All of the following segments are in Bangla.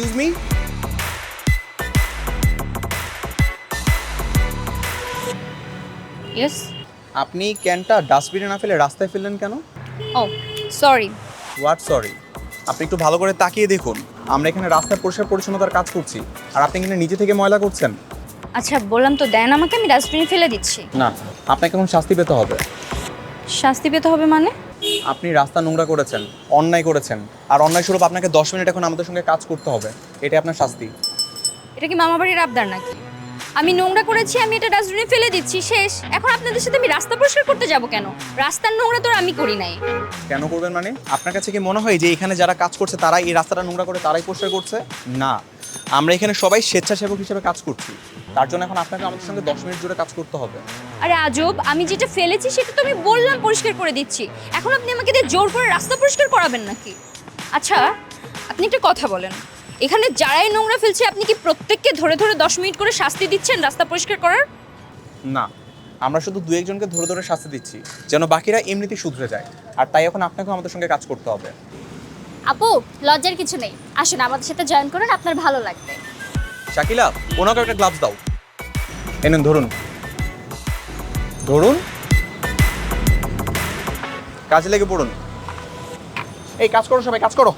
Excuse me, yes. আপনি ক্যানটা ডাস্টবিনে না ফেলে রাস্তায় ফেললেন কেন? ও সরি। What sorry? আপনি একটু ভালো করে তাকিয়ে দেখুন, আমরা এখানে রাস্তায় পরিষ্কার পরিচ্ছন্নতার কাজ করছি, আর আপনি এখানে নিজে থেকে ময়লা করছেন। আচ্ছা বললাম তো দেন আমাকে, আমি ডাস্টবিনে ফেলে দিচ্ছি। না, আপনাকে এখন শাস্তি পেতে হবে। শাস্তি পেতে হবে মানে? আপনি রাস্তা নোংরা করেছেন, অন্যায় করেছেন, আর অন্যায় স্বরূপ আপনাকে 10 মিনিট এখন আমাদের সঙ্গে কাজ করতে হবে। এটাই আপনার শাস্তি। এটা কি মামা বাড়ির আবদার নাকি? আমি নোংরা করেছি, আমি এটা ডাস্টবিনে ফেলে দিচ্ছি, শেষ। এখন আপনাদের সাথে আমি রাস্তা পরিষ্কার করতে যাব কেন? রাস্তার নোংরা তো আর আমি করি নাই। কেন করবেন মানে? আপনার কাছে কি মনে হয় যে এখানে যারা কাজ করছে তারাই এই রাস্তাটা নোংরা করে তারাই পরিষ্কার করছে? না, আমরা এখানে সবাই স্বেচ্ছাসেবক হিসেবে কাজ করছি। তার জন্য এখন আপনাকে আমাদের সঙ্গে 10 মিনিট জুড়ে কাজ করতে হবে। আরে আজব, আমি যেটা ফেলেছি সেটা তো আমি বললাম পরিষ্কার করে দিচ্ছি, এখন আপনি আমাকে দিয়ে জোর করে রাস্তা পরিষ্কার করাবেন নাকি? আচ্ছা আপনি একটা কথা বলেন, এখানে যারাই নোংরা ফেলছে আপনি কি প্রত্যেককে ধরে ধরে 10 মিনিট করে শাস্তি দিচ্ছেন রাস্তা পরিষ্কার করার? না, আমরা শুধু দু একজনকে ধরে ধরে শাস্তি দিচ্ছি যেন বাকিরা এমনিতেই শুধরে যায়, আর তাই এখন আপনাকেও আমাদের সঙ্গে কাজ করতে হবে। আপু লজ্জার কিছু নেই, আসুন আমাদের সাথে জয়েন করুন, আপনার ভালো লাগবে। শাকিলা, ওনাকে একটা গ্লাভস দাও। এনেন, ধরুন ধরুন, কাজে লেগে পড়ুন। এই কাজ করো, সবাই কাজ করো।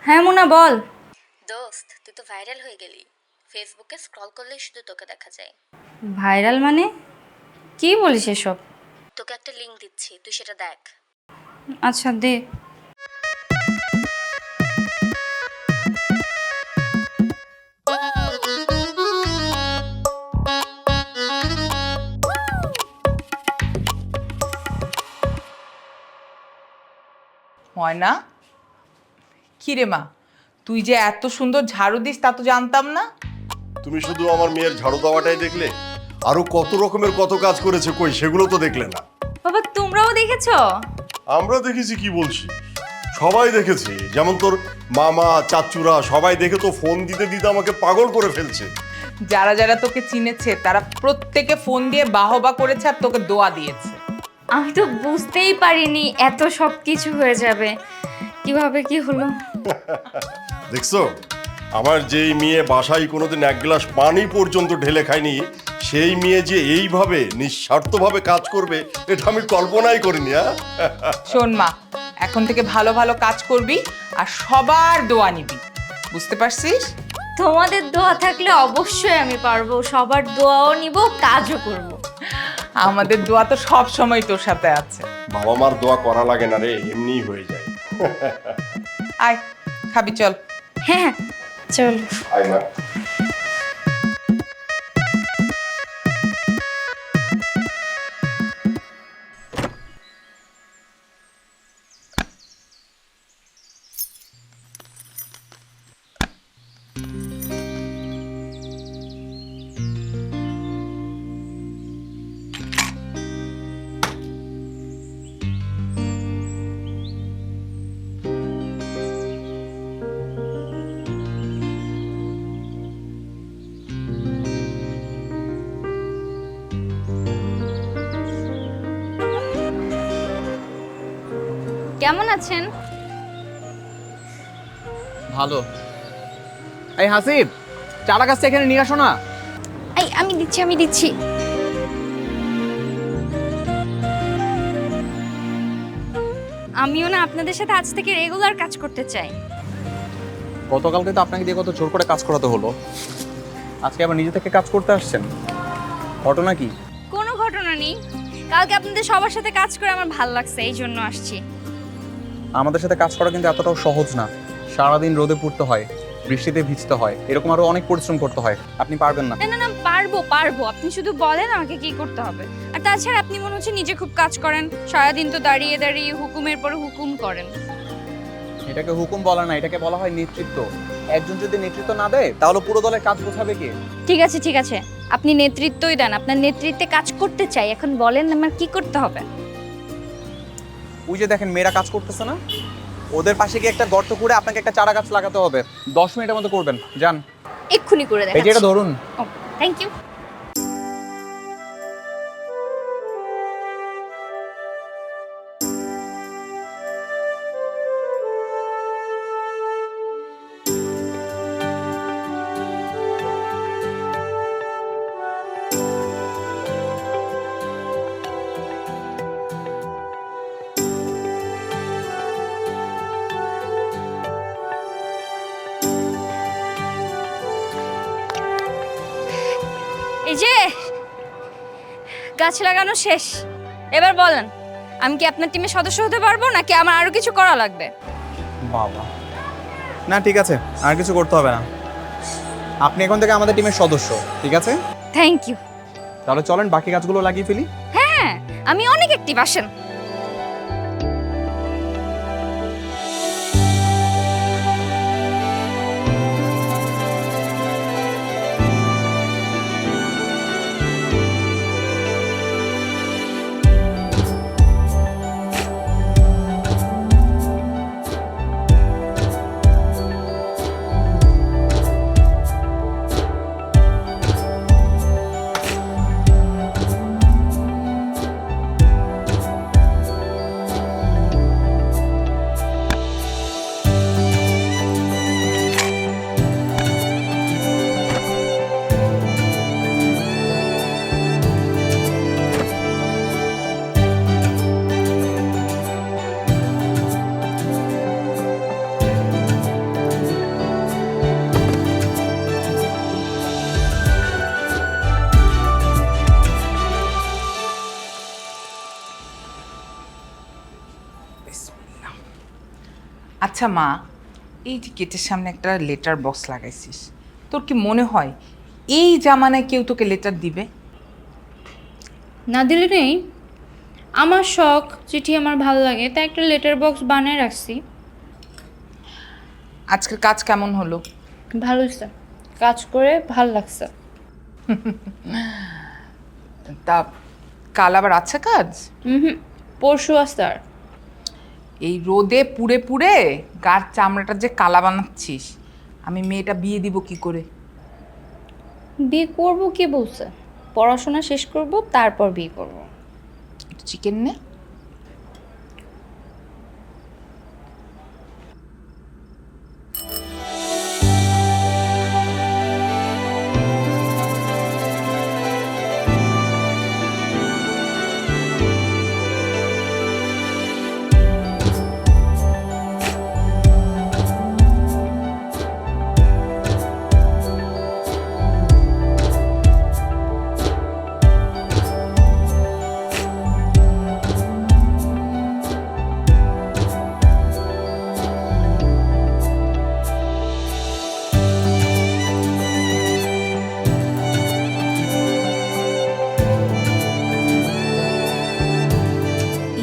হ্যাঁ মুনা বল। দোস্ত তুই তো ভাইরাল হয়ে গেলি, ফেসবুকে স্ক্রল করলেই শুধু তোকে দেখা যায়। ভাইরাল মানে? কি বলিস এসব? তোকে একটা লিংক দিচ্ছি, তুই সেটা দেখ। আচ্ছা দে। ময়না, কি রে মা, তুই যে এত সুন্দর ঝাড়ু দিস তা তো জানতাম না। তুমি শুধু আমার মেয়ের ঝাড়ু দেওয়াটাই দেখলে, আরো কত রকমের কত কাজ করেছে, কই সেগুলো তো দেখলে না। বাবা তোমরাও দেখেছো? আমরা দেখেছি কি বলছি, সবাই দেখেছি, যেমন তোর মামা চাচুরা সবাই দেখে তো ফোন দিতে দিতে আমাকে পাগল করে ফেলছে। যারা যারা তোকে চিনেছে তারা প্রত্যেকে ফোন দিয়ে বাহবা করেছে আর তোকে দোয়া দিয়েছে। আমি তো বুঝতেই পারিনি এত সব কিছু হয়ে যাবে, কিভাবে কি হলো। দেখছো, আমার যেই মেয়ে বাসায় কোনোদিন এক গ্লাস পানি পর্যন্ত ঢেলে খায়নি, সেই মেয়ে যে এইভাবে নিঃস্বার্থভাবে কাজ করবে এটা আমি কল্পনাই করিনি। শোন মা, এখন থেকে ভালো ভালো কাজ করবি আর সবার দোয়া নিবি, বুঝতে পারছিস? তোমাদের দোয়া থাকলে অবশ্যই আমি পারবো, সবার দোয়াও নিব, কাজও করব। আমাদের দোয়া তো সব সময় তোর সাথে আছে। বাবা মার দোয়া করা লাগে না রে, এমনিই হয়ে যায়। আয় খাবি, চল। হ্যাঁ চল। আয় মা। কেমন আছেন? ভালো। এই হাসিব, চারা গাছটা এখানে নিয়ে আসো না। এই আমি দিচ্ছি। আমিও না আপনাদের সাথে আজ থেকে রেগুলার কাজ করতে চাই। গতকালকে তো আপনাকে দিয়ে কত জোর করে কাজ করাতে হলো, আজকে আবার নিজে থেকে কাজ করতে আসছেন, ঘটনা কি? কোনো ঘটনা নেই, কালকে আপনাদের সবার সাথে কাজ করে আমার ভালো লাগছে, এই জন্য আসছি। আমাদের সাথে কাজ করা কিন্তু এতটাও সহজ না। সারাদিন রোদে পুড়তে হয়, বৃষ্টিতে ভিজতে হয়, এরকম আরো অনেক পরিশ্রম করতে হয়। আপনি পারবেন না? না, পারবো, আপনি শুধু বলেন আমাকে কি করতে হবে। আর তাছাড়া আপনি মনে হচ্ছে নিজে খুব কাজ করেন, সারাদিন তো দাঁড়িয়ে দাঁড়িয়ে হুকুমের পর হুকুম করেন। এটাকে হুকুম বলা না, এটাকে বলা হয় নেতৃত্ব। একজন যদি নেতৃত্ব না দেয় তাহলে পুরো দলের কাজ বোঝাবে কে? ঠিক আছে, আপনি নেতৃত্বই দেন, আপনার নেতৃত্বে কাজ করতে চাই। এখন বলেন আমার কি করতে হবে। ওই যে দেখেন মেয়েরা কাজ করতেছে না, ওদের পাশে গিয়ে একটা গর্ত করে আপনাকে একটা চারা গাছ লাগাতে হবে। 10 মিনিটের মধ্যে করবেন, যান। এক্ষুনি করে এই যে এটা দেখাচ্ছি। ধরুন। ও থ্যাংক ইউ। এই যে গাছ লাগানো শেষ, এবার বলেন আমি কি আপনার টিমের সদস্য হতে পারবো নাকি আমার আরো কিছু করা লাগবে? বাবা, না ঠিক আছে, আর কিছু করতে হবে না। আপনি এখন থেকে আমাদের টিমের সদস্য, ঠিক আছে? Thank you. তাহলে চলেন বাকি গাছগুলো লাগিয়ে ফেলি। হ্যাঁ, আমি অনেক অ্যাক্টিভ, আসেন। আচ্ছা মা, এই যে গেটের সামনে একটা লেটার বক্স লাগাইছিস, তোর কি মনে হয় এই জামানায় কেউ তোকে লেটার দিবে? না দিলে নেই, আমার শখ, চিঠি আমার ভালো লাগে তাই একটা লেটার বক্স বানিয়ে রাখছি। আজকের কাজ কেমন হলো? ভালো হয়েছে, কাজ করে ভালো লাগছে। তা কাল আবার আছে কাজ? পরশু আসতে। আর এই রোদে পুড়ে পুড়ে গার চামড়াটা যে কালা বানাচ্ছিস, আমি মেয়েটা বিয়ে দিব কি করে? বিয়ে করব কি বলছে? পড়াশোনা শেষ করব তারপর বিয়ে করব। একটু চিকেন নে।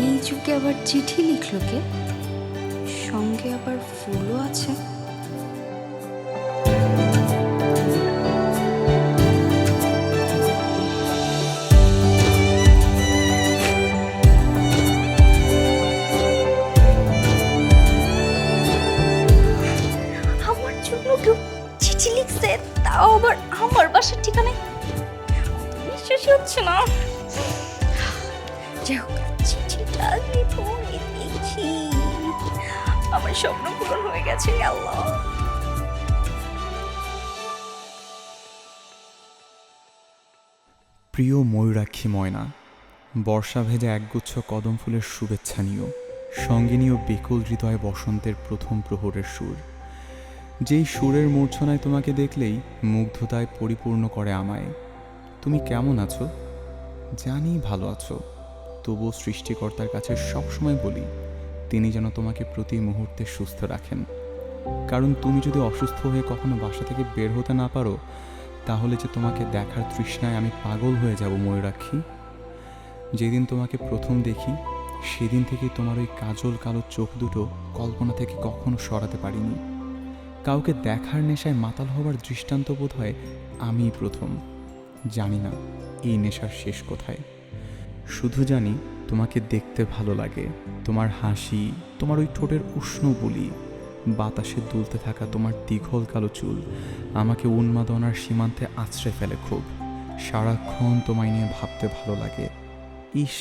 এই যুগে আবার চিঠি লিখলো কে? সঙ্গে আবার ফুলও আছে। আমার জন্য কেউ চিঠি লিখছে, তাও আবার আমার বাসার ঠিকানায়। বিশ্বাসই হচ্ছে না। যাই হোক, চিঠিটা আমি পড়ে দেখি। আমার স্বপ্ন পূরণ হয়ে গেছে আল্লাহ। প্রিয় ময়ূরাক্ষী ময়না, বর্ষা ভেজা একগুচ্ছ কদম ফুলের শুভেচ্ছা নিও, সঙ্গে নিও বেকুল হৃদয় বসন্তের প্রথম প্রহরের সুর। যেই সুরের মূর্ছনায় তোমাকে দেখলেই মুগ্ধতায় পরিপূর্ণ করে আমায়। তুমি কেমন আছো? জানি ভালো আছো, তবুও সৃষ্টিকর্তার কাছে সবসময় বলি তিনি যেন তোমাকে প্রতি মুহূর্তে সুস্থ রাখেন। কারণ তুমি যদি অসুস্থ হয়ে কখনো বাসা থেকে বের হতে না পারো, তাহলে যে তোমাকে দেখার তৃষ্ণায় আমি পাগল হয়ে যাব ময়ূরাক্ষী। যেদিন তোমাকে প্রথম দেখি সেদিন থেকেই তোমার ওই কাজল কালো চোখ দুটো কল্পনা থেকে কখনো সরাতে পারিনি। কাউকে দেখার নেশায় মাতাল হবার দৃষ্টান্ত বোধ হয় আমিই প্রথম। জানি না এই নেশার শেষ কোথায়, শুধু জানি তোমাকে দেখতে ভালো লাগে। তোমার হাসি, তোমার ওই ঠোঁটের উষ্ণ বুলি, বাতাসে দুলতে থাকা তোমার দীঘল কালো চুল আমাকে উন্মাদনার সীমান্তে আছড়ে ফেলে খুব। সারাক্ষণ তোমায় নিয়ে ভাবতে ভালো লাগে। ইস,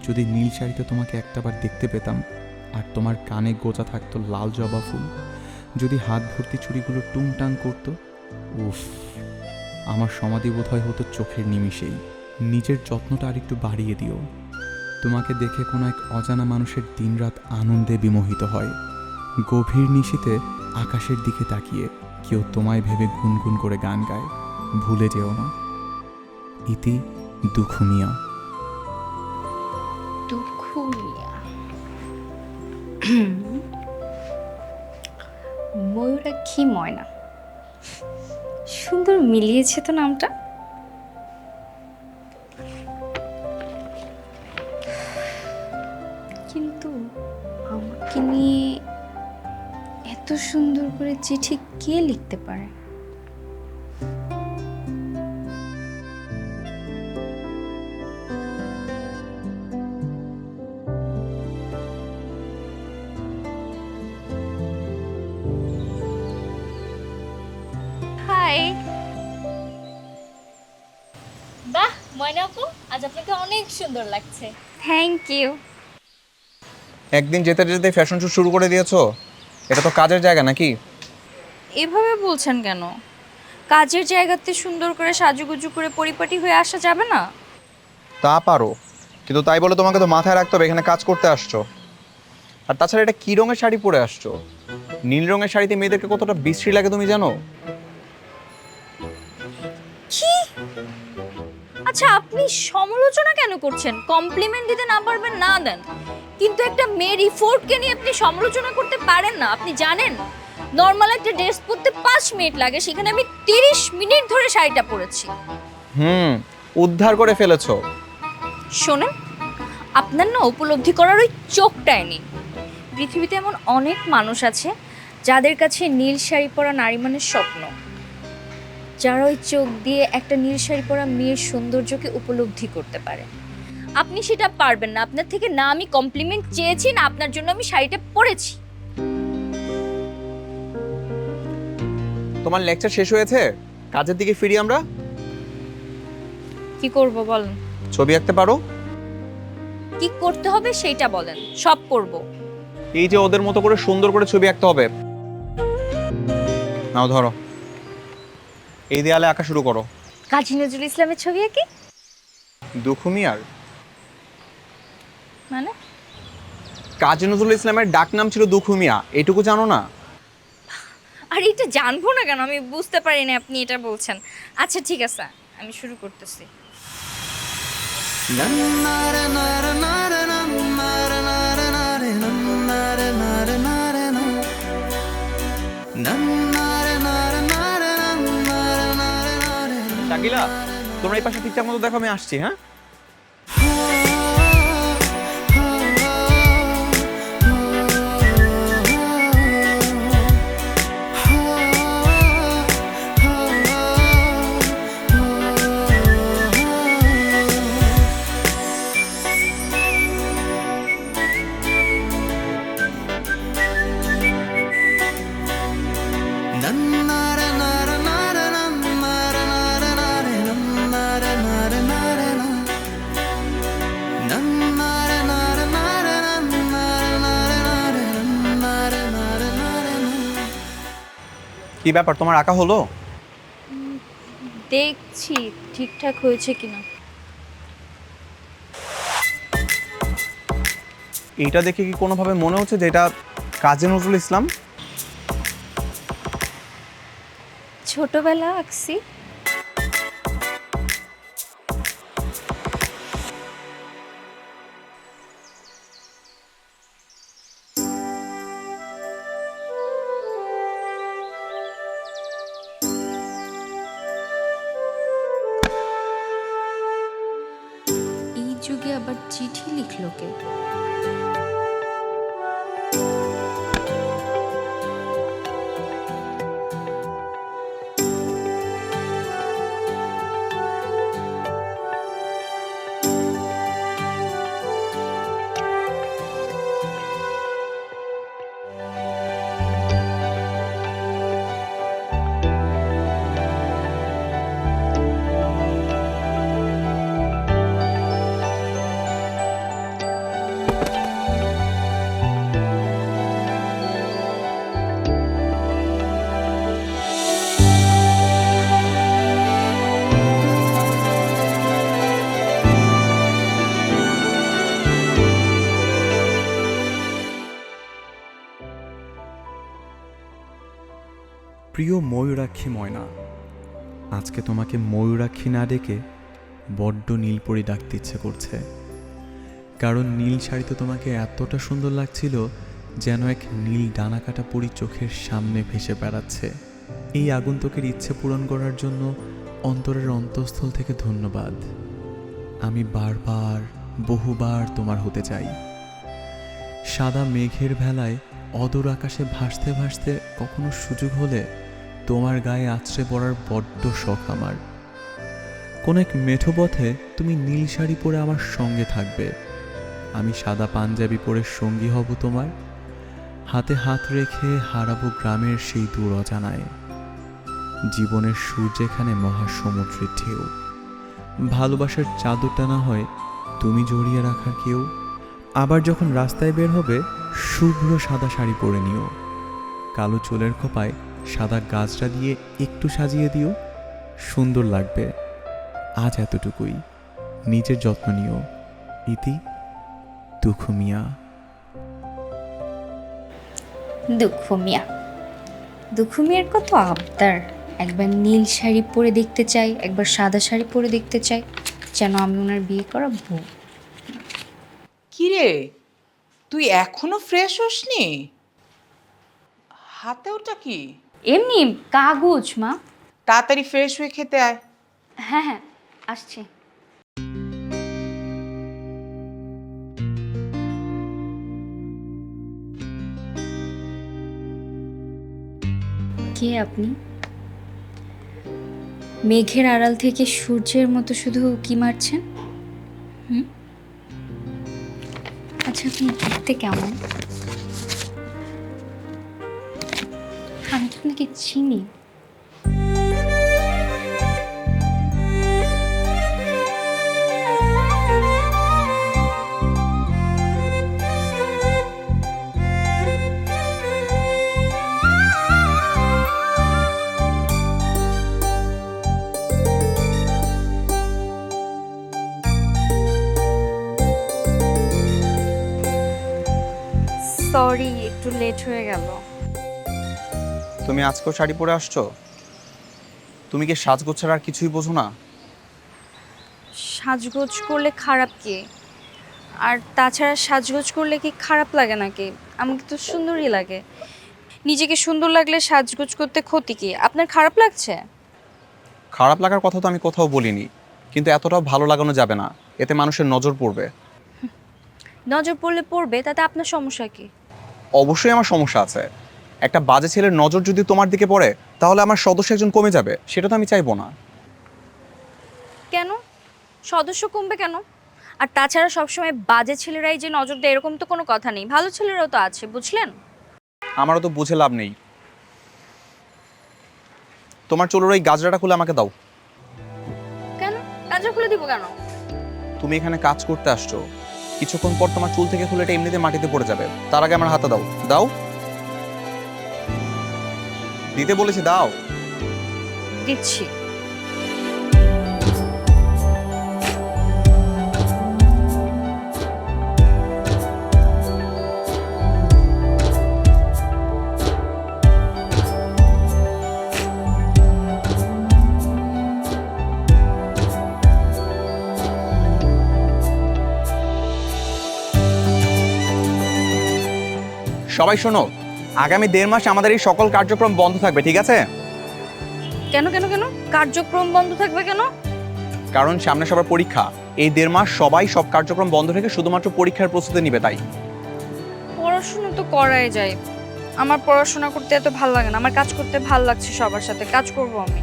যদি নীল শাড়িতে তোমাকে একটাবার দেখতে পেতাম, আর তোমার কানে গোজা থাকতো লাল জবা ফুল, যদি হাত ভর্তি চুড়িগুলো টুংটাং করতো, উফ, আমার সমাধি বোধহয় হতো চোখের নিমিষেই। নিজের যত্নটা আরেকটু বাড়িয়ে দিও। তোমাকে দেখে কোনো এক অজানা মানুষের দিনরাত আনন্দে বিমোহিত হয়। গভীর নিশীতে আকাশের দিকে তাকিয়ে কেউ তোমায় ভেবে গুনগুন করে গান গায়। ভুলে যেও না। ইতি দুখু মিয়া। দুঃখু মিয়া। ময়ূরাক্ষী ময়না, সুন্দর মিলিয়েছে তো নামটা। কিন্তু আমাকে নিয়ে এত সুন্দর করে চিঠি কে লিখতে পারে? হাই। বাহ ময়না আপু, আজ আপনাকে অনেক সুন্দর লাগছে। Thank you. একদিন যেতে যেতে ফ্যাশন শো শুরু করে দিয়েছো। এটা তো কাজের জায়গা নাকি? এভাবে বলছেন কেন? কাজের জায়গাতে সুন্দর করে সাজুগুজু করে পরিপাটি হয়ে আসা যাবে না? তা পারো, কিন্তু তাই বলে তোমাকে তো মাথায় রাখতে হবে এখানে কাজ করতে আসছো। আর তাছাড়া এটা কি রঙের শাড়ি পরে আসছো? নীল রঙের শাড়িতে মেয়েদেরকে কতটা বিশ্রী লাগে তুমি জানো? কি? আচ্ছা, আপনি সমালোচনা কেন করছেন? কমপ্লিমেন্ট দিতে না পারবেন না দেন, কিন্তু একটা মেয়ের ইফোর্টকে নিয়ে আপনি সমালোচনা করতে পারেন না। আপনি জানেন নর্মাল একটা ড্রেস পরতে 5 মিনিট লাগে, সেখানে আমি 30 মিনিট ধরে শাড়িটা পরেছি। উদ্ধার করে ফেলেছো। শোনেন, আপনার না উপলব্ধি করার ওই চোখটাই নেই। পৃথিবীতে এমন অনেক মানুষ আছে যাদের কাছে নীল শাড়ি পরা নারী মানে স্বপ্ন, যারা ওই চোখ দিয়ে একটা নীল শাড়ি পরা মেয়ের সৌন্দর্যকে উপলব্ধি করতে পারে। আপনি সেটা পারবেন না। আপনার থেকে না আমি কমপ্লিমেন্ট চেয়েছি, না আপনার জন্য আমি শাড়িটা পরেছি। তোমার লেকচার শেষ হয়েছে, কাজের দিকে ফিরি আমরা। কি করব বলেন? ছবি আঁকতে পারো? কি করতে হবে সেইটা বলেন, সব করব। এই যে ওদের মতো করে সুন্দর করে ছবি আঁকতে হবে। নাও ধরো, এই দেয়ালে আঁকা শুরু করো। কাজী নজরুল ইসলামের ছবি আঁকি? দুখু মিয়ার? মানে কাজী নজরুল ইসলামের ডাক নাম ছিল দুখু মিয়া, এটুকু জানো না? আর এটা জানবো না কেন? আমি বুঝতে পারি না আপনি এটা বলছেন। আচ্ছা ঠিক আছে, আমি শুরু করতেছি। শাকিলা, তোমরা এই পাশে ঠিকঠাক মতো দেখো, আমি আসছি। হ্যাঁ, কি ব্যাপার, তোমার আঁকা হলো? দেখছি ঠিকঠাক হয়েছে কিনা। এইটা দেখে কি কোনোভাবে মনে হচ্ছে যে এটা কাজী নজরুল ইসলাম? ছোটবেলা আঁকছি। এই যুগে আবার চিঠি লিখলো কে? প্রিয় ময়ূরাক্ষী ময়না, আজকে তোমাকে ময়ূরাক্ষী না ডেকে বড্ড নীলপরি ডাকতে ইচ্ছে করছে। কারণ নীল শাড়িতে তোমাকে এতটা সুন্দর লাগছিল যেন এক নীল ডানাকাটা পরি চোখের সামনে ভেসে বেড়াচ্ছে। এই আগন্তুকের ইচ্ছে পূরণ করার জন্য অন্তরের অন্তঃস্থল থেকে ধন্যবাদ। আমি বারবার বহুবার তোমার হতে চাই। সাদা মেঘের ভেলায় অদূর আকাশে ভাসতে ভাসতে কখনো সুযোগ হলে তোমার গায়ে আছড়ে পড়ার বড্ড শখ আমার। কোন এক মেঠো পথে তুমি নীল শাড়ি পরে আমার সঙ্গে থাকবে, আমি সাদা পাঞ্জাবি পরে সঙ্গী হব তোমার। হাতে হাত রেখে হারাবো গ্রামের সেই দূর অজানায়। জীবনের সুর যেখানে মহাসমুদ্রের ঢেউ, ভালোবাসার চাদরটা না হয় তুমি জড়িয়ে রাখার কেউ। আবার যখন রাস্তায় বের হবে শুভ্র সাদা শাড়ি পরে নিও, কালো চুলের খোপায় সাদা গাজরা দিয়ে একটু সাজিয়ে দিও, সুন্দর লাগবে। আজ এতটুকুই, নিজের যত্ন নিও। ইতি, দুঃখু মিয়া। দুঃখু মিয়া, দুঃখু মিয়ার কত আবদার। একবার নীল শাড়ি পরে দেখতে চাই, একবার সাদা শাড়ি পরে দেখতে চাই, যেন আমি ওনার বিয়ে করা বউ। কিরে, তুই এখনো ফ্রেশ হসনি? হাতে ওটা কি? এমনি কাগজ মা। তাড়াতাড়ি ফ্রেশ হয়ে খেতে আয়। হ্যাঁ হ্যাঁ, আসছি। কে আপনি? মেঘের আড়াল থেকে সূর্যের মতো শুধু উঁকি মারছেন। আচ্ছা, আপনি দেখতে কেমন? আমি তো আপনাকে চিনি। সরি, একটু লেট হয়ে গেল। তুমি আজকেও শাড়ি পরে আসছো? তুমি কি সাজগোজ ছাড়া আর কিছুই বোঝো না? সাজগোজ করলে খারাপ কি? আর তাছাড়া সাজগোজ করলে কি খারাপ লাগে নাকি? আমাকে তো সুন্দরই লাগে। নিজেকে সুন্দর লাগলে সাজগোজ করতে ক্ষতি কি? আপনার খারাপ লাগছে? খারাপ লাগার কথা তো আমি কোথাও বলিনি, কিন্তু এতটাও ভালো লাগানো যাবে না, এতে মানুষের নজর পড়বে। নজর পড়লে পড়বে, তাতে আপনার সমস্যা কি? অবশ্যই আমার সমস্যা আছে। একটা বাজে ছেলের নজর যদি তোমার দিকে পড়ে তাহলে আমার সদস্য একজন কমে যাবে, সেটা তো আমি চাইবো না। কেন সদস্য কমবে কেন? আর তাছাড়া সবসময় বাজে ছেলেরাই যে নজর দেয় এরকম তো কোনো কথা নেই, ভালো ছেলেরাও তো আছে, বুঝলেন? আমারও তো বুঝে লাভ নেই। তোমার চুলের ওই গাজরাটা খুলে আমাকে দাও। কেন কাজটা খুলে দিব কেন? তুমি এখানে কাজ করতে আসছো, কিছুক্ষণ পর তোমার চুল থেকে খুলে এটা এমনিতে মাটিতে পড়ে যাবে, তার আগে আমার হাতে দাও। দাও। দিতে বলেছি, দাও। দিচ্ছি। সবাই শোনো, আগামী 1.5 মাস আমাদের এই সকল কার্যক্রম বন্ধ থাকবে, ঠিক আছে? কেন কেন কেন কার্যক্রম বন্ধ থাকবে কেন? কারণ সামনে সবার পরীক্ষা। এই 1.5 মাস সবাই সব কার্যক্রম বন্ধ রেখে শুধুমাত্র পরীক্ষার প্রস্তুতি নিবে, তাই। পড়াশোনা তো করাই যায়। আমার পড়াশোনা করতে এত ভালো লাগে না, আমার কাজ করতে ভালো লাগছে, সবার সাথে কাজ করব আমি।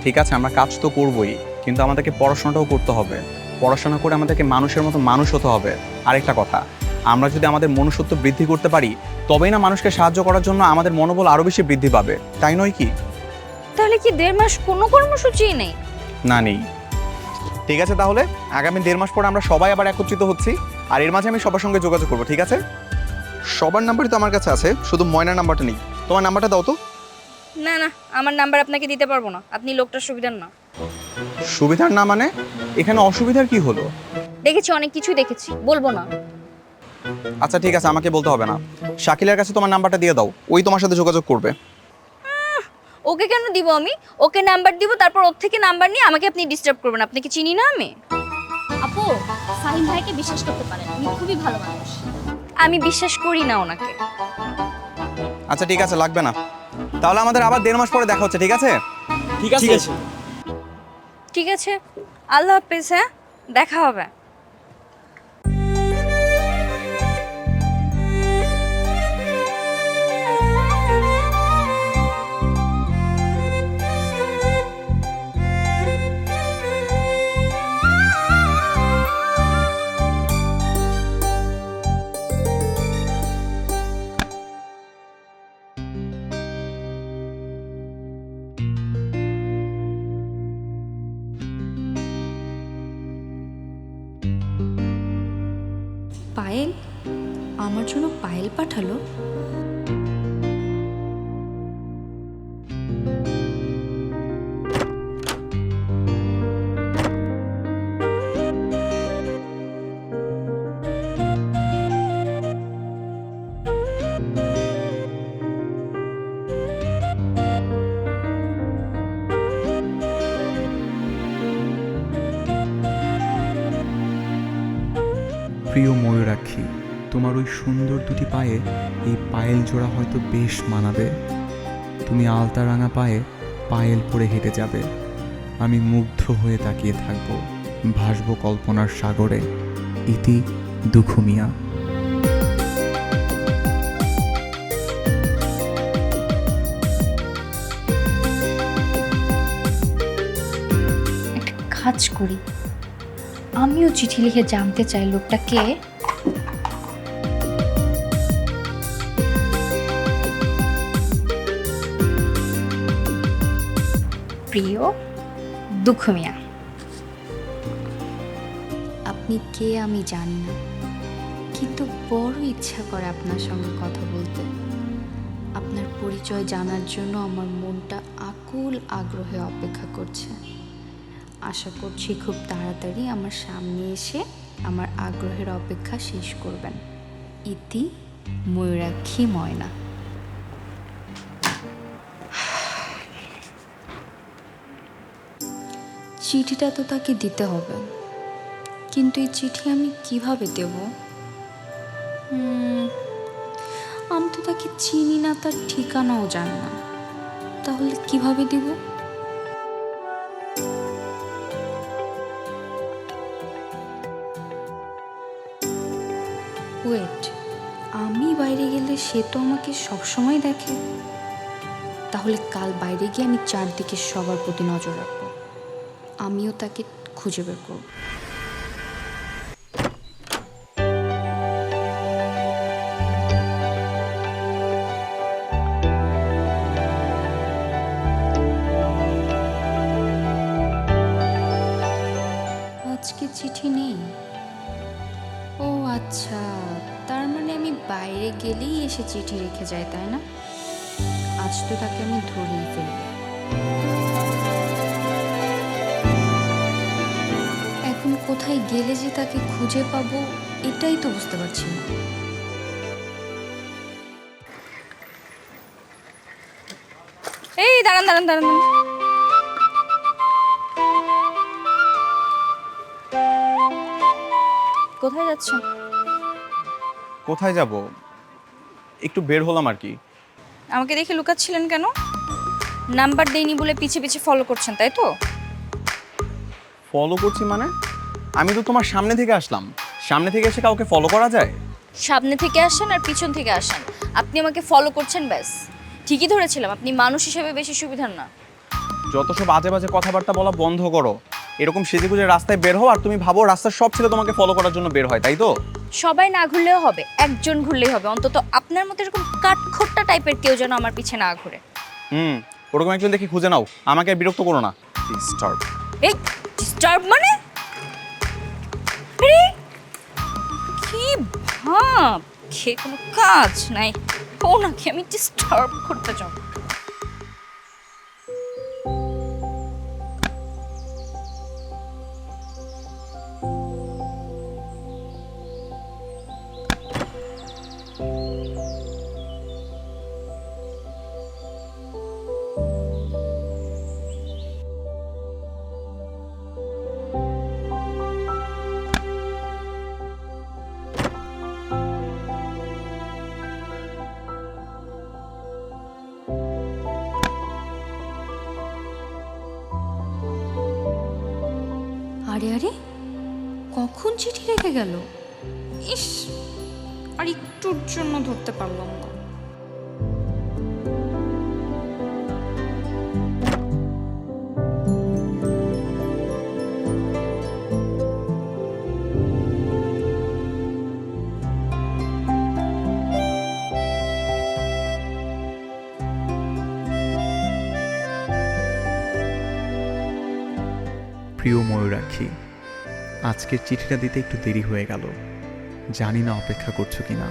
ঠিক আছে, আমরা কাজ তো করবই, কিন্তু আমাদেরকে পড়াশোনাটাও করতে হবে। পড়াশোনা করে আমাদেরকে মানুষের মতো মানুষ হতে হবে। আরেকটা কথা, আমরা যদি আমাদের মনুষ্যত্ব বৃদ্ধি করতে পারি, তবেই না মানুষকে সাহায্য করার জন্য আমাদের মনোবল আরো বেশি বৃদ্ধি পাবে, তাই নয় কি? তাহলে কি 1.5 মাস কোনো কর্মসূচি নেই? না, নেই। ঠিক আছে, তাহলে আগামী 1.5 মাস পর আমরা সবাই আবার একত্রিত হচ্ছি, আর এর মাঝে আমি সবার সঙ্গে যোগাযোগ করবো, ঠিক আছে? সবার নাম্বারই তো আমার কাছে আছে, শুধু ময়নার নাম্বারটা নেই। তোমার নাম্বারটা দাও তো। না না, আমার নাম্বার আপনাকে দিতে পারবো না, আপনি লোকটার সুবিধার না। সুবিধার না মানে? এখানে অসুবিধার কি হলো? দেখেছি, অনেক কিছুই দেখেছি, বলবো না। আচ্ছা ঠিক আছে, আমাকে বলতে হবে না। শাকিলের কাছে তোমার নাম্বারটা দিয়ে দাও, ওই তোমার সাথে যোগাযোগ করবে। ওকে কেন দিব আমি? ওকে নাম্বার দিব, তারপর ওর থেকে নাম্বার নিয়ে আমাকে আপনি ডিস্টার্ব করবেন। আপনাকে চিনি না আমি। আপু, ফাহিম ভাইকে বিশ্বাস করতে পারেন, উনি খুবই ভালো মানুষ। আমি বিশ্বাস করি না ওনাকে। আচ্ছা ঠিক আছে, লাগবে না। তাহলে আমাদের আবার 1.5 মাস পরে দেখা হচ্ছে, ঠিক আছে? ঠিক আছে। ঠিক আছে, আল্লাহ হাফেজ। হ্যাঁ, দেখা হবে। পায়েল আমার জন্য পায়েল পাঠালো। প্রিয় ময়ূরাক্ষী, তোমার ওই সুন্দর দুটি পায়ে এই পায়েল জোড়া হয়তো বেশ মানাবে। তুমি আলতা রাঙা পায়ে পায়েল পরে হেঁটে যাবে, আমি মুগ্ধ হয়ে তাকিয়ে থাকব, ভাসব কল্পনার সাগরে। ইতি দুখু মিয়া। একটা কাজ করি, আমিও চিঠি লিখে জানতে চাই লোকটা কে। প্রিয় দুঃখ মিয়া, আপনি কে আমি জানি না, কিন্তু বড় ইচ্ছা করে আপনার সঙ্গে কথা বলতে। আপনার পরিচয় জানার জন্য আমার মনটা আকুল আগ্রহে অপেক্ষা করছে। আশা করছি খুব তাড়াতাড়ি আমার সামনে এসে আমার আগ্রহের অপেক্ষা শেষ করবেন। ইতি ময়ূরাক্ষী ময়না। চিঠিটা তো তাকে দিতে হবে, কিন্তু এই চিঠি আমি কিভাবে দেব? আমি তো তাকে চিনি না, তার ঠিকানাও জানি না, তাহলে কিভাবে দেব? ওয়েট, আমি বাইরে গেলে সে তো আমাকে সবসময় দেখে, তাহলে কাল বাইরে গিয়ে আমি চারদিকে সবার প্রতি নজর রাখবো, আমিও তাকে খুঁজে বের করব। আজকে চিঠি নেই। ও আচ্ছা, তার মানে আমি বাইরে গেলেই এসে চিঠি রেখে যায়, তাই না? আজ আজ তো তাকে আমি ধরেই ফেলব। এখন কোথায় গেলে যে তাকে খুঁজে পাবো এটাই তো বুঝতে পারছি না। এই দাঁড়ান দাঁড়ান দাঁড়ান দাঁড়ান। কোথায় যাচ্ছেন? কোথায় যাব? একটু বের হলাম আর কি। আমাকে দেখে লুকাচ্ছিলেন কেন? নাম্বার দেইনি বলে পিছে পিছে ফলো করছেন, তাই তো? ফলো করছি মানে? আমি তো তোমার সামনে থেকে আসলাম। সামনে থেকে এসে কাউকে ফলো করা যায়? সামনে থেকে আসেন আর পিছন থেকে আসেন, আপনি আমাকে ফলো করছেন ব্যাস। ঠিকই ধরেছিলাম, আপনি মানুষ হিসেবে বেশি সুবিধার না। যত সব বাজে বাজে কথাবার্তা বলা বন্ধ করো। এরকম সেজেগুজে রাস্তায় বের হও আর তুমি ভাবো রাস্তার সব ছেলে তোমাকে ফলো করার জন্য বের হয়, তাই তো? সবাই না ঘুরলেও হবে, একজন ঘুরলেই হবে। অন্তত আপনার মতো এরকম কাঠখোট্টা টাইপের কেউ যেন আমার পিছে না ঘুরে। ওরকম একজন দেখি খুঁজে নাও, আমাকে আর বিরক্ত করো না। ডিস্টার্ব। এই ডিস্টার্ব মানে? আরে কি ভাব, খেয়ে কোনো কাজ নাই ও নাকি আমি ডিস্টার্ব করতে চাও? আরে আরে, কখন চিঠি রেখে গেল? ইস, আর একটুর জন্য ধরতে পারলাম না। প্রিয় ময়ূরাক্ষী, আজকের চিঠিটা দিতে একটু দেরি হয়ে গেল। জানি না অপেক্ষা করছো কিনা।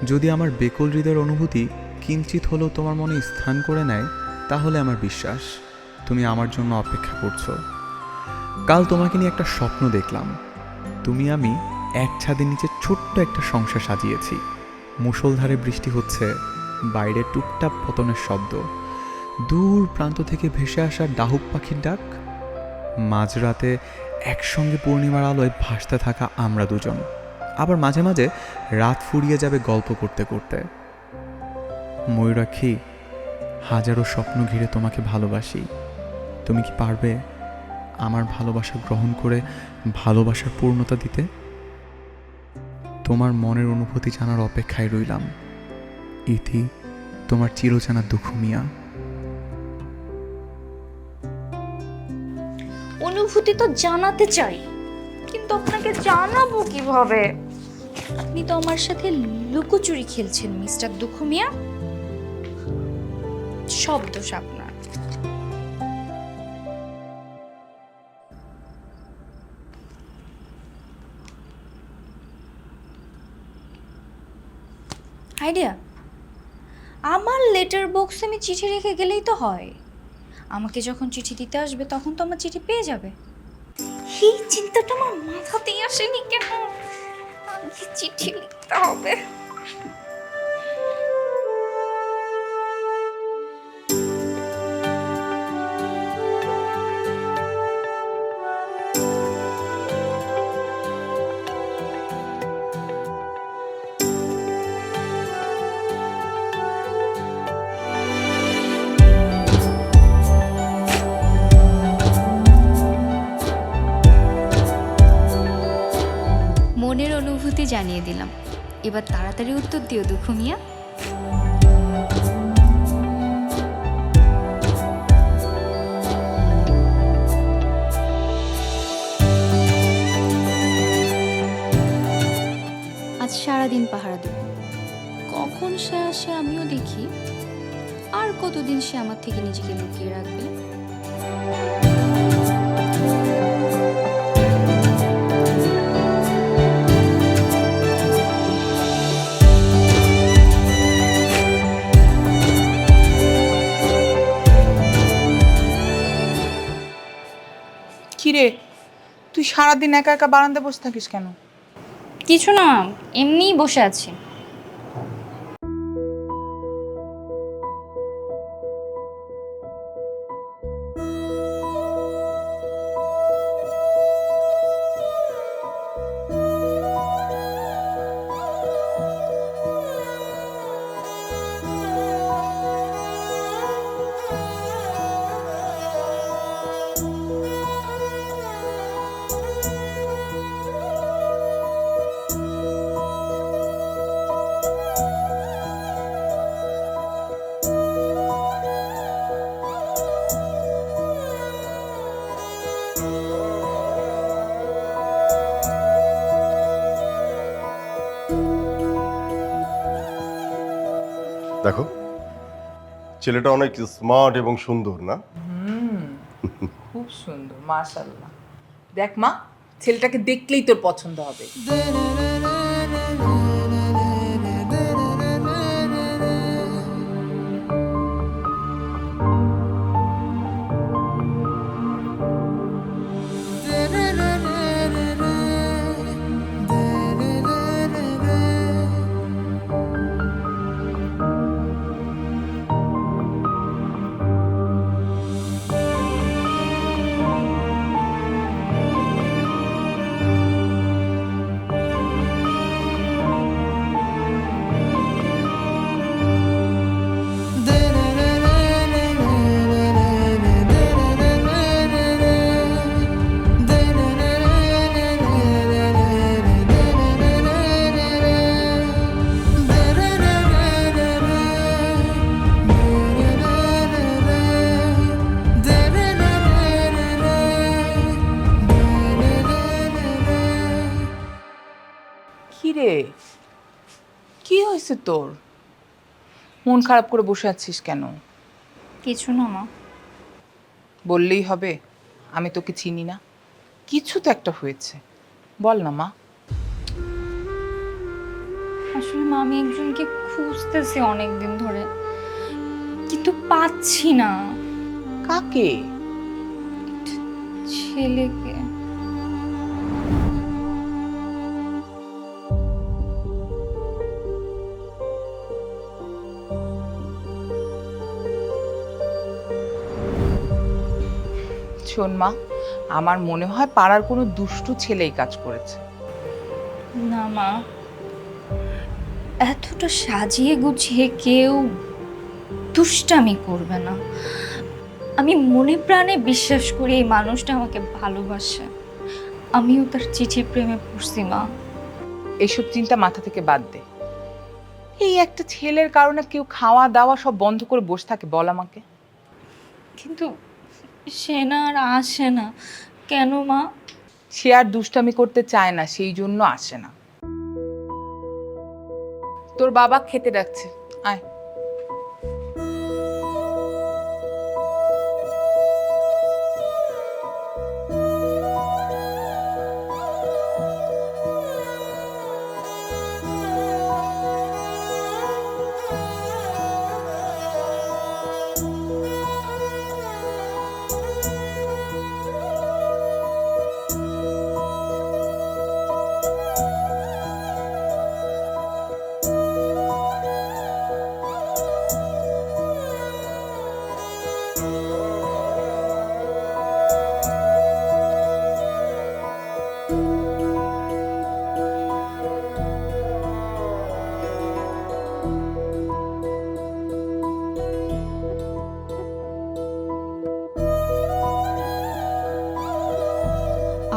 যদি আমার বেকল হৃদয়ের অনুভূতি কিঞ্চিত হলেও তোমার মনে স্থান করে নেয়, তাহলে আমার বিশ্বাস তুমি আমার জন্য অপেক্ষা করছো। কাল তোমাকে নিয়ে একটা স্বপ্ন দেখলাম। তুমি আমি এক ছাদের নিচে ছোট্ট একটা সংসার সাজিয়েছি। মুষলধারে বৃষ্টি হচ্ছে, বাইরে টুকটাপ পতনের শব্দ, দূর প্রান্ত থেকে ভেসে আসা ডাহুক পাখির ডাক, মাঝরাতে একসঙ্গে পূর্ণিমার আলোয় ভাসতে থাকা আমরা দুজন। আবার মাঝে মাঝে রাত ফুরিয়ে যাবে গল্প করতে করতে। ময়ূরাক্ষী, হাজারো স্বপ্ন ঘিরে তোমাকে ভালোবাসি। তুমি কি পারবে আমার ভালোবাসা গ্রহণ করে ভালোবাসার পূর্ণতা দিতে? তোমার মনের অনুভূতি জানার অপেক্ষায় রইলাম। ইতি, তোমার চিরচেনা দুঃখ মিয়া। অনুভূতি তো জানাতে চাই, কিন্তু আপনাকে জানাবো কিভাবে? আপনি তো আমার সাথে লুকোচুরি খেলছেন মিস্টার দুঃখ মিয়া। সব দোষ আপনার। আইডিয়া, আমার লেটার বক্সে আমি চিঠি রেখে গেলেই তো হয়। আমাকে যখন চিঠি দিতে আসবে তখন তো আমার চিঠি পেয়ে যাবে। এই চিন্তাটা আমার মাথাতেই আসেনি কেন? আমাকে চিঠি লিখতে হবে। মনের অনুভূতি জানিয়ে দিলাম, এবার তাড়াতাড়ি উত্তর দিও দুঃখ মিয়া। আজ সারাদিন পাহারা দেব, কখন সে আসে আমিও দেখি। আর কতদিন সে আমার থেকে নিজেকে লুকিয়ে রাখবে? কিরে, তুই সারাদিন একা একা বারান্দায় বসে থাকিস কেন? কিছু না, এমনিই বসে আছি। দেখো, ছেলেটা অনেক স্মার্ট এবং সুন্দর না? খুব সুন্দর, মাশাআল্লাহ। দেখ মা, ছেলেটাকে দেখলেই তোর পছন্দ হবে। কিরে, কি হয়েছে তোর? মন খারাপ করে বসে আছিস কেন? কিছু না মা। বললেই হবে? আমি তোকে চিনি না? কিছু তো একটা হয়েছে, বল না মা। আসলে মা, আমি একজনকে খুঁজতেছি অনেক দিন ধরে, কিন্তু পাচ্ছি না। কাকে? ছেলেকে। শোন মা, আমার মনে হয় পাড়ার কোনো দুষ্টু ছেলেই কাজ করেছে। না মা, এতটা সাজিয়ে গুছিয়ে কেউ দুষ্টামি করবে না। আমি মনে প্রাণে বিশ্বাস করি এই মানুষটা আমাকে ভালোবাসে। আমিও তার চিঠির প্রেমে পড়ছি মা। এসব চিন্তা মাথা থেকে বাদ দে। এই একটা ছেলের কারণে কেউ খাওয়া দাওয়া সব বন্ধ করে বসে থাকে, বল আমাকে। কিন্তু সে না আর আসে না কেন মা? সে আর দুষ্টামি করতে চায় না, সেই জন্য আসে না। তোর বাবা খেতে ডাকছে, আয়।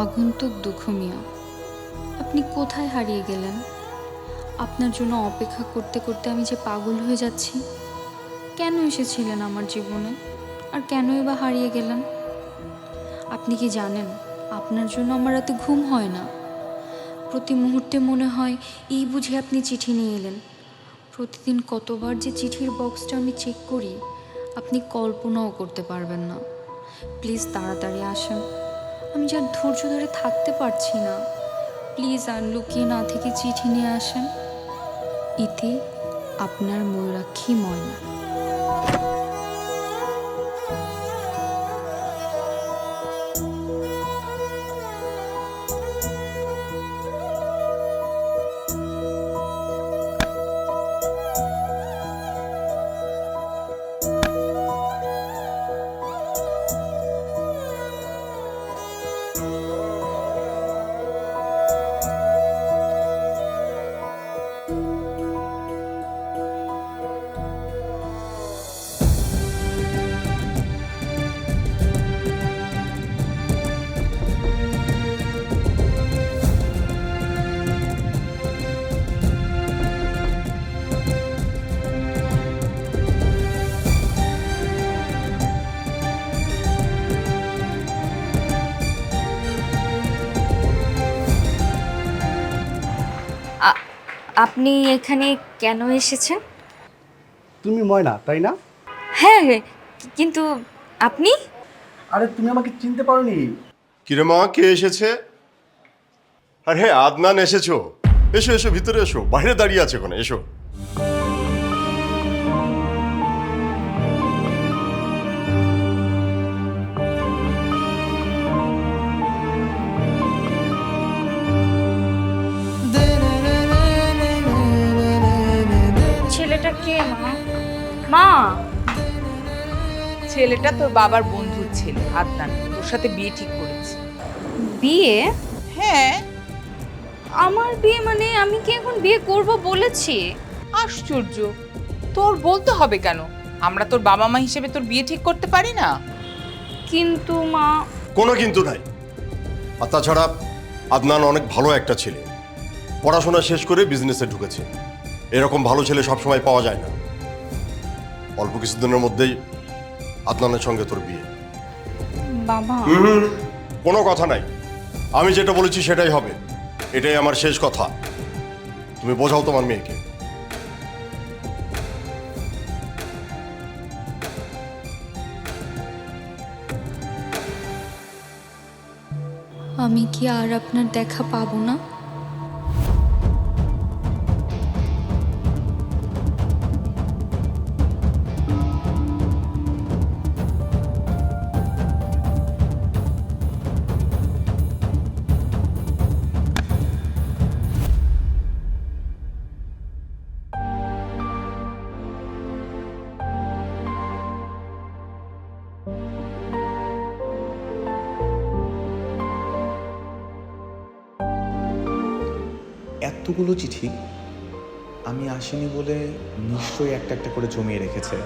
আগন্তুক দুঃখ মিয়া, আপনি কোথায় হারিয়ে গেলেন? আপনার জন্য অপেক্ষা করতে করতে আমি যে পাগল হয়ে যাচ্ছি। কেন এসেছিলেন আমার জীবনে, আর কেনই বা হারিয়ে গেলেন? আপনি কি জানেন, আপনার জন্য আমার রাতে ঘুম হয় না। প্রতি মুহূর্তে মনে হয় এই বুঝে আপনি চিঠি নিয়ে এলেন। প্রতিদিন কতবার যে চিঠির বক্সটা আমি চেক করি, আপনি কল্পনাও করতে পারবেন না। প্লিজ তাড়াতাড়ি আসেন, আমি যার ধৈর্য ধরে থাকতে পারছি না। প্লিজ আর লুকিয়ে না থেকে চিঠি নিয়ে আসেন। ইতি, আপনার ময়ূরাক্ষী ময়না। আপনি এখানে কেন এসেছেন? তুমি ময়না তাই না? হ্যাঁ, কিন্তু আপনি? আরে তুমি আমাকে চিনতে পারোনি? কিরে মা, কে এসেছে? আর হ্যাঁ, আদনান এসেছো। এসো এসো, ভিতরে এসো, বাইরে দাঁড়িয়ে আছে ওখানে, এসো। ছেলেটা কে মা? মা, ছেলেটা তোর বাবার বন্ধুর ছেলে আদনান, তোর সাথে বিয়ে ঠিক করেছে। বিয়ে? হ্যাঁ। আমার বিয়ে মানে আমি কি এখন বিয়ে করব বলেছি? আশ্চর্য, তোর বলতে হবে কেন? আমরা তোর বাবা মা হিসেবে তোর বিয়ে ঠিক করতে পারি না? কিন্তু মা। কোনো কিন্তু নাই। আর তাছাড়া আদনান অনেক ভালো একটা ছেলে, পড়াশোনা শেষ করে বিজনেসে ঢুকেছে। এরকম ভালো ছেলে সবসময় পাওয়া যায় না। অল্প কিছুদিনের মধ্যেই আদনানের সঙ্গে তোর বিয়ে। বাবা, কোনো কথা নাই, আমি যেটা বলেছি সেটাই হবে। এটাই আমার শেষ কথা। তুমি বোঝাও তোমার মেয়েকে। আমি কি আর আপনার দেখা পাবো না? এতগুলো চিঠি আমি আসিনি বলে নিশ্চয়ই একটা একটা করে জমিয়ে রেখেছে।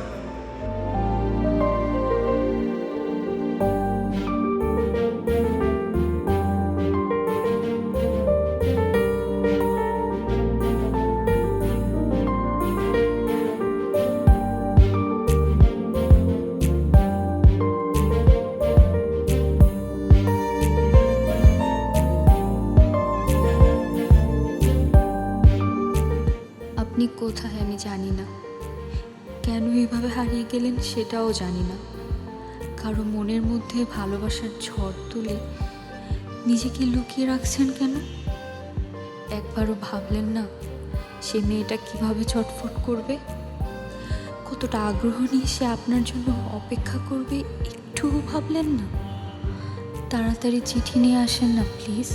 আপনি কোথায় আমি জানি না, কেন এভাবে হারিয়ে গেলেন সেটাও জানি না। কারো মনের মধ্যে ভালোবাসার ঝড় তুলে নিজেকে লুকিয়ে রাখছেন কেন? একবারও ভাবলেন না সে মেয়েটা কিভাবে ছটফট করবে, কতটা আগ্রহ নিয়ে সে আপনার জন্য অপেক্ষা করবে? একটুও ভাবলেন না? তাড়াতাড়ি চিঠি নিয়ে আসেন না প্লিজ।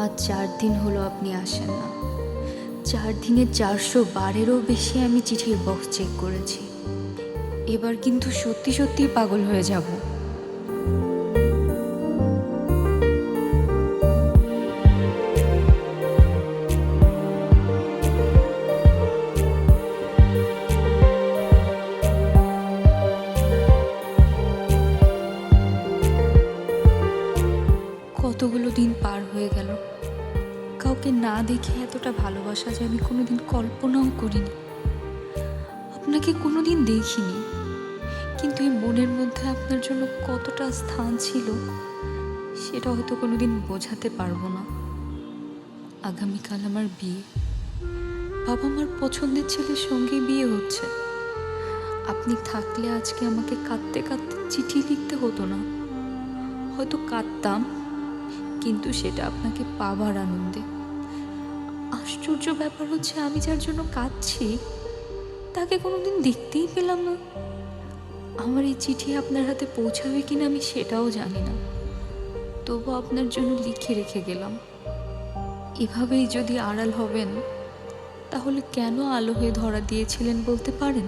আজ 4 দিন হলো আপনি আসেন না। 4 দিনে 400 বারেরও বেশি আমি চিঠির বক্স চেক করেছি। এবার কিন্তু সত্যি সত্যি পাগল হয়ে যাব। কতগুলো দিন পার হয়ে গেল, কাউকে না দেখে এতটা ভালোবাসা যে আমি কোনোদিন কল্পনাও করিনি। আপনাকে কোনোদিন দেখিনি, কিন্তু এই মনের মধ্যে আপনার জন্য কতটা স্থান ছিল সেটা হয়তো কোনোদিন বোঝাতে পারবো না। আগামীকাল আমার বিয়ে, বাবা মার পছন্দের ছেলের সঙ্গে বিয়ে হচ্ছে। আপনি থাকলে আজকে আমাকে কাঁদতে কাঁদতে চিঠি লিখতে হতো না। হয়তো কাঁদতাম, কিন্তু সেটা আপনাকে পাবার আনন্দে। আশ্চর্য ব্যাপার হচ্ছে, আমি যার জন্য কাঁদছি তাকে কোনোদিন দেখতেই পেলাম না। আমার এই চিঠি আপনার হাতে পৌঁছাবে কিনা আমি সেটাও জানি না, তবু আপনার জন্য লিখে রেখে গেলাম। এভাবেই যদি আড়াল হবেন তাহলে কেন আলো হয়ে ধরা দিয়েছিলেন বলতে পারেন?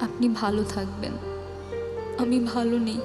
আপনি ভালো থাকবেন, আমি ভালো নেই।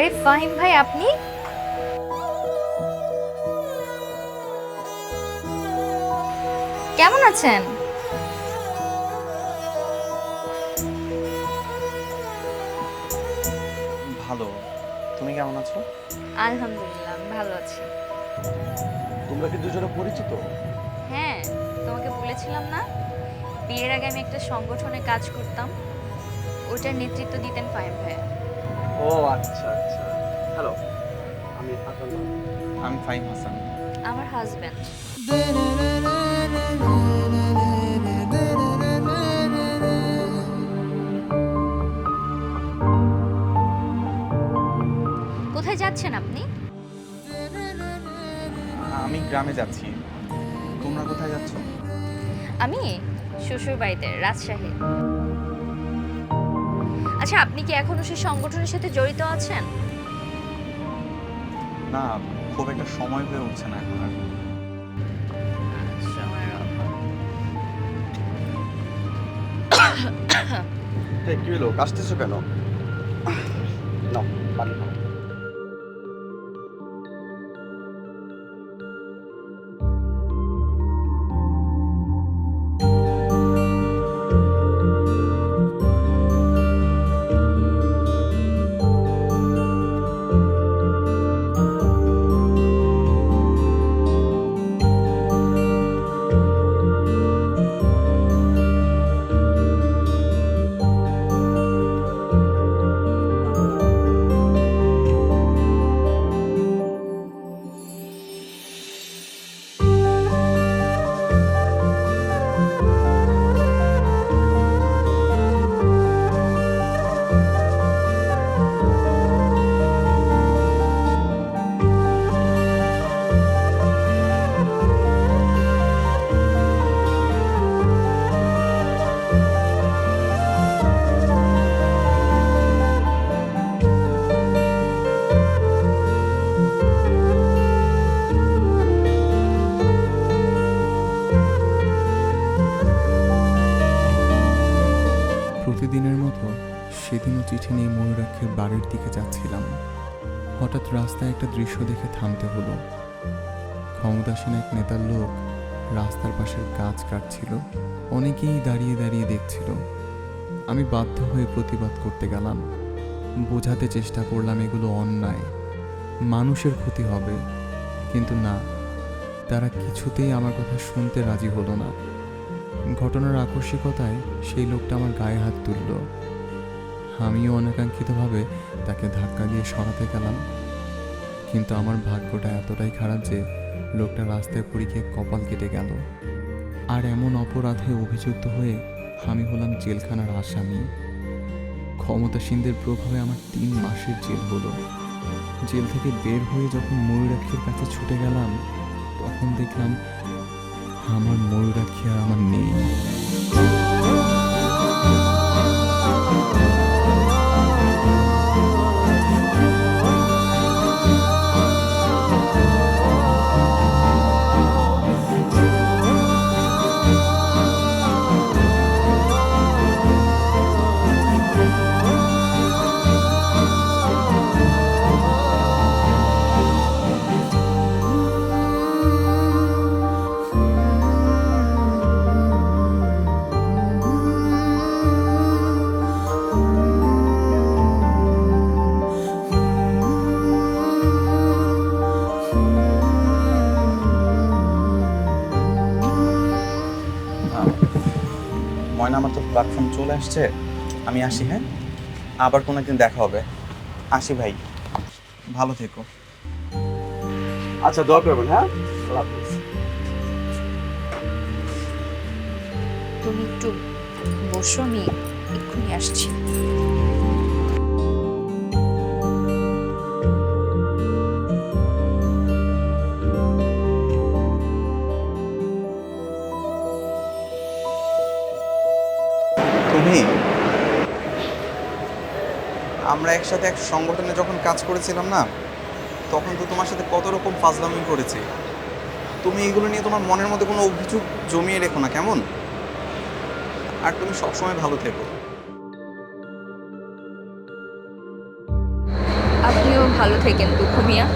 আরে ফাহিম ভাই, আপনি? কেমন আছেন? ভালো। তুমি কেমন আছো? আলহামদুলিল্লাহ, আমি ভালো আছি। তোমরা কি দুজনে পরিচিত? হ্যাঁ, তোমাকে বলেছিলাম না, বিয়ের আগে আমি একটা সংগঠনে কাজ করতাম, ওটার নেতৃত্ব দিতেন ফাহিম ভাই। ও আচ্ছা আচ্ছা। হ্যালো, আমি হাসান। আমি ফাহিম হাসান। আমার হাজব্যান্ড। কোথায় যাচ্ছেন আপনি? আমি গ্রামে যাচ্ছি। তোমরা কোথায় যাচ্ছ? আমি শ্বশুর বাড়িতে, রাজশাহী। আচ্ছা, আপনি কি এখনো সেই সংগঠনের সাথে জড়িত আছেন? না, খুব একটা সময় হয়ে উঠছে না এখন আর। সময়ের অভাব। এই কি হলো, কাশতেছো কেন? নাও, পানি খাও। প্রতিদিনের মতো সেদিনও চিঠি নিয়ে ময়ূরাক্ষের বাড়ির দিকে যাচ্ছিলাম। হঠাৎ রাস্তায় একটা দৃশ্য দেখে থামতে হলো। ক্ষমতাসীন এক নেতার লোক রাস্তার পাশের গাছ কাটছিল। অনেকেই দাঁড়িয়ে দাঁড়িয়ে দেখছিল। আমি বাধ্য হয়ে প্রতিবাদ করতে গেলাম। বোঝাতে চেষ্টা করলাম এগুলো অন্যায়, মানুষের ক্ষতি হবে, কিন্তু না, তারা কিছুতেই আমার কথা শুনতে রাজি হলো না। ঘটনার আকস্মিকতায় সেই লোকটা আমার গায়ে হাত তুলল। আমিও অনাকাঙ্ক্ষিতভাবে তাকে ধাক্কা দিয়ে সরাতে গেলাম, কিন্তু আমার ভাগ্যটা এতটাই খারাপ যে লোকটা রাস্তায় পড়ে গিয়ে কপাল কেটে গেল। আর এমন অপরাধে অভিযুক্ত হয়ে আমি হলাম জেলখানার আসামি। ক্ষমতাসীনদের প্রভাবে আমার 3 মাসের জেল হলো। জেল থেকে বের হয়ে যখন ময়ূরাক্ষীর কাছে ছুটে গেলাম, তখন দেখলাম আমার ময়ূরাক্ষী আর আমার নেই। ময়না, আমার তো প্ল্যাটফর্ম চলে আসছে, আমি আসি। হ্যাঁ, আবার কোনো একদিন দেখা হবে। আসি ভাই, ভালো থেকো। আচ্ছা, দোয়া করবেন। হ্যাঁ, আল্লাহ হাফেজ। তুমি একটু বসো, আমি এক্ষুনি আসছি। তুমি, আমরা একসাথে এক সংগঠনে যখন কাজ করেছিলাম না, তখন তো তোমার সাথে কত রকম ফাজলামি করেছি। তুমি এগুলো নিয়ে তোমার মনের মধ্যে কোনো অভিযোগ জমিয়ে রেখো না, কেমন? আর তুমি সবসময় ভালো থেকো। আপনিও ভালো থেকেন দুঃখ মিয়া।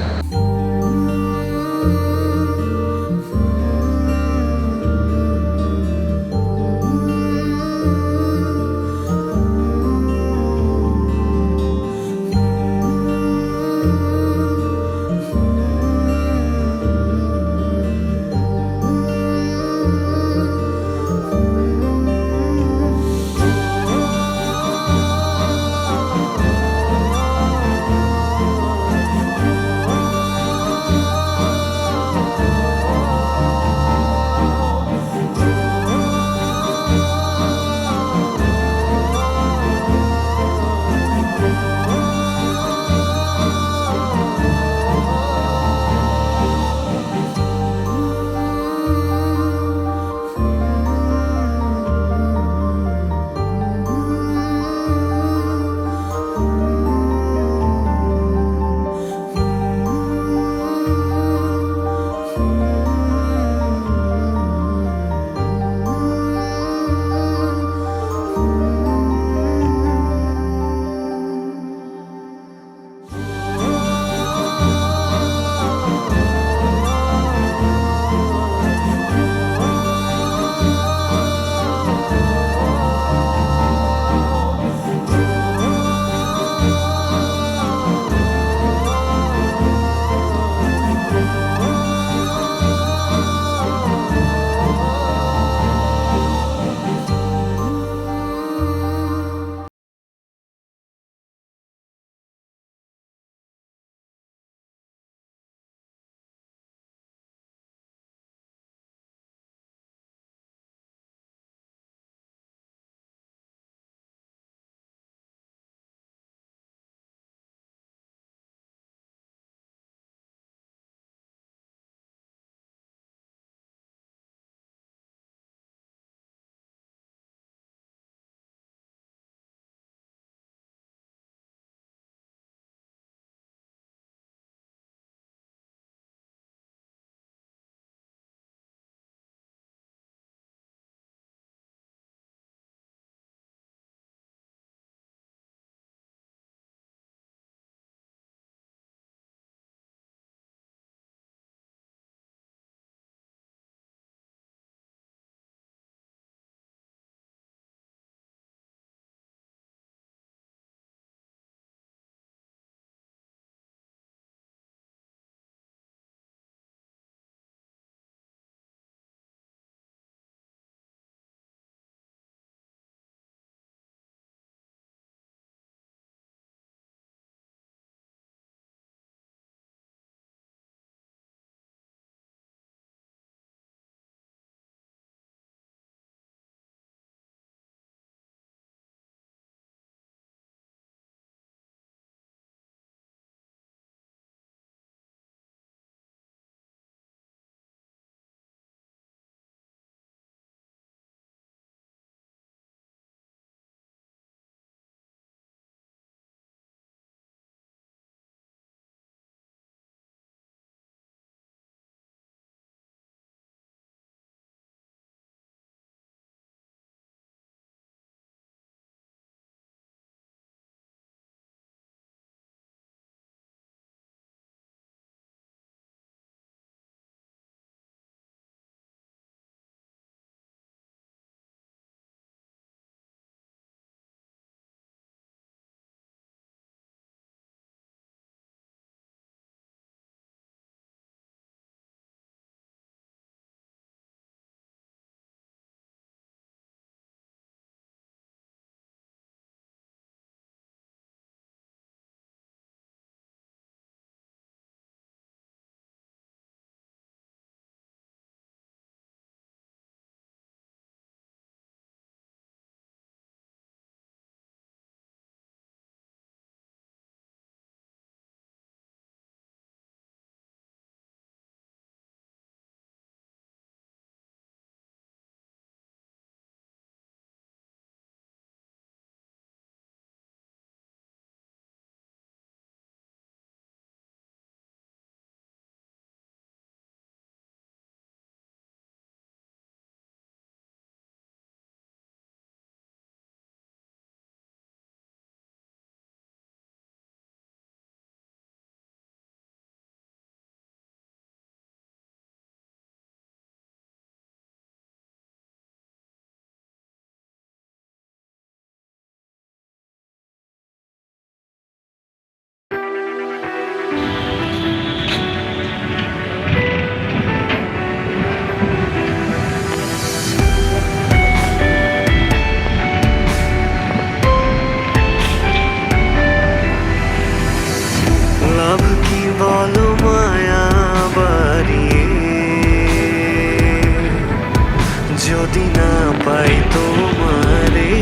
না পাই তোমারে,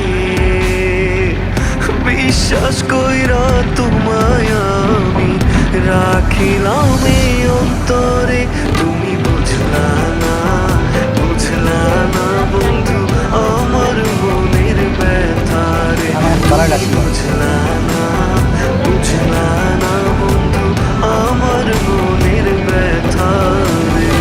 বিশ্বাস কইরা তোমায় আমি রাখিলাম এই অন্তরে। তুমি বুঝলা না বন্ধু আমার মনের ব্যথারে। বুঝলা না বন্ধু আমার মনের ব্যথারে।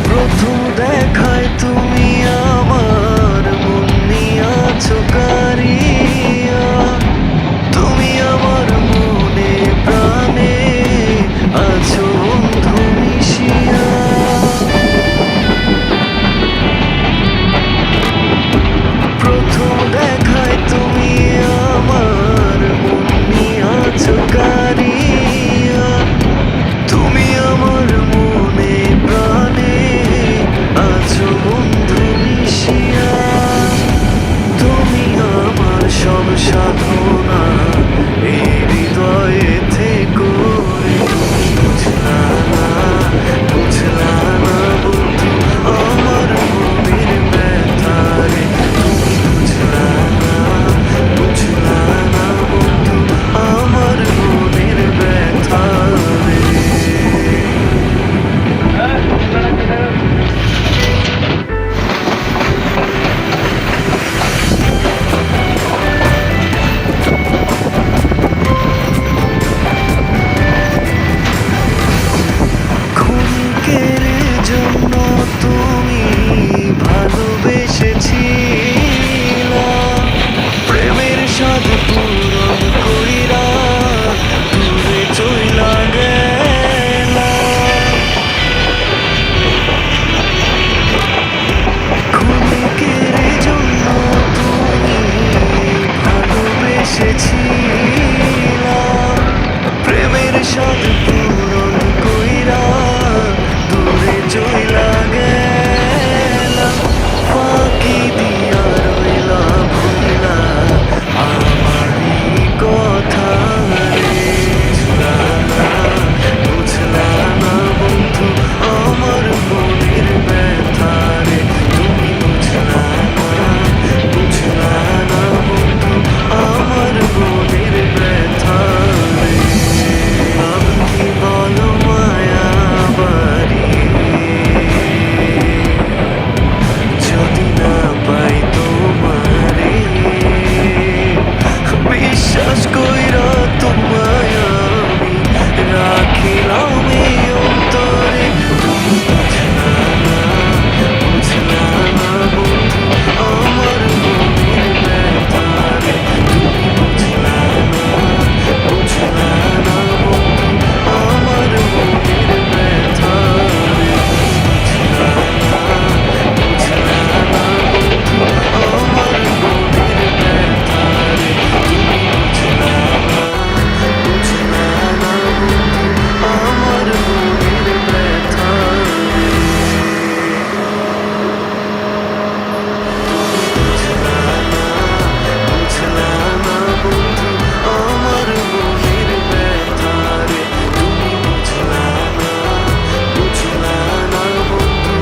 প্রথম দেখায় তুমি আমার মন নিয়াছো কারিয়া, তুমি আমার মনে প্রাণে আছো বন্ধু মিশিয়া। প্রথম দেখায় তুমি আমার মন নিয়াছো কারিয়া, তুমি আমার মনে প্রাণে আছো বন্ধু মিশিয়া। তুমি আমার সব সাধনা এই হৃদয়ে থেকো রে। তুমি বুঝলা না বন্ধু আমার মনের ব্যথারে। তুমি বুঝলা না বন্ধু আমার মনের ব্যথারে। ক্ষণিকের জন্য তুমি ভালোবেসেছিলা, প্রেমের স্বাদ পূরণ কইরা দূরে চইলা গেলা। ক্ষণিকের জন্য তুমি ভালোবেসেছিলা, প্রেমের স্বাদ পূরণ কইরা দূরে চইলা গেলা। ফাঁকি দিয়া রইলা ভুলা আমারই কথা রে। বুঝলা না বন্ধু আমার মনের ব্যথারে। তুমি বুঝলা না বন্ধু আমার মনের ব্যথারে। আমি বলো মায়া বাড়ি যদি না পাই তোমারে, বিশ্বাস কইরা তোমায় আমি রাখিলাম এই অন্তরে। তুমি বুঝলা না বন্ধু আমার মনের ব্যথারে। তুমি বুঝলা না বন্ধু আমার মনের ব্যথারে। বুঝলা না বন্ধু আমার মনের ব্যথারে। তুমি বুঝলা না বন্ধু আমার মনের ব্যথারে। বুঝলা না বন্ধু আমার মনের ব্যথারে। তুমি বুঝলা না বন্ধু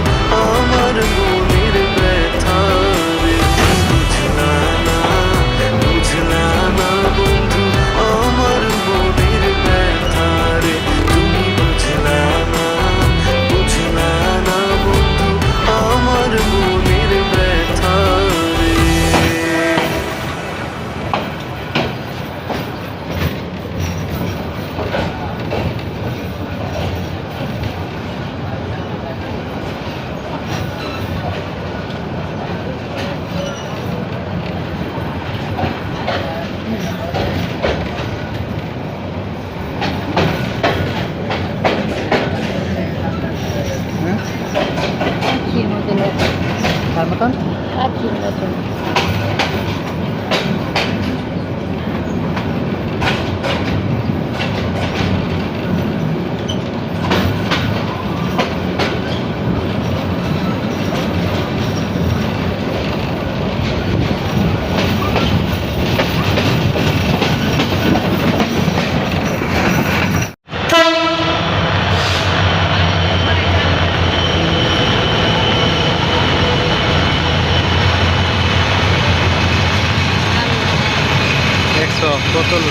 আমার মনের ব্যথারে। বুঝলা না বন্ধু আমার মনের ব্যথারে। তুমি বুঝলা না বন্ধু আমার মনের ব্যথারে। বোতল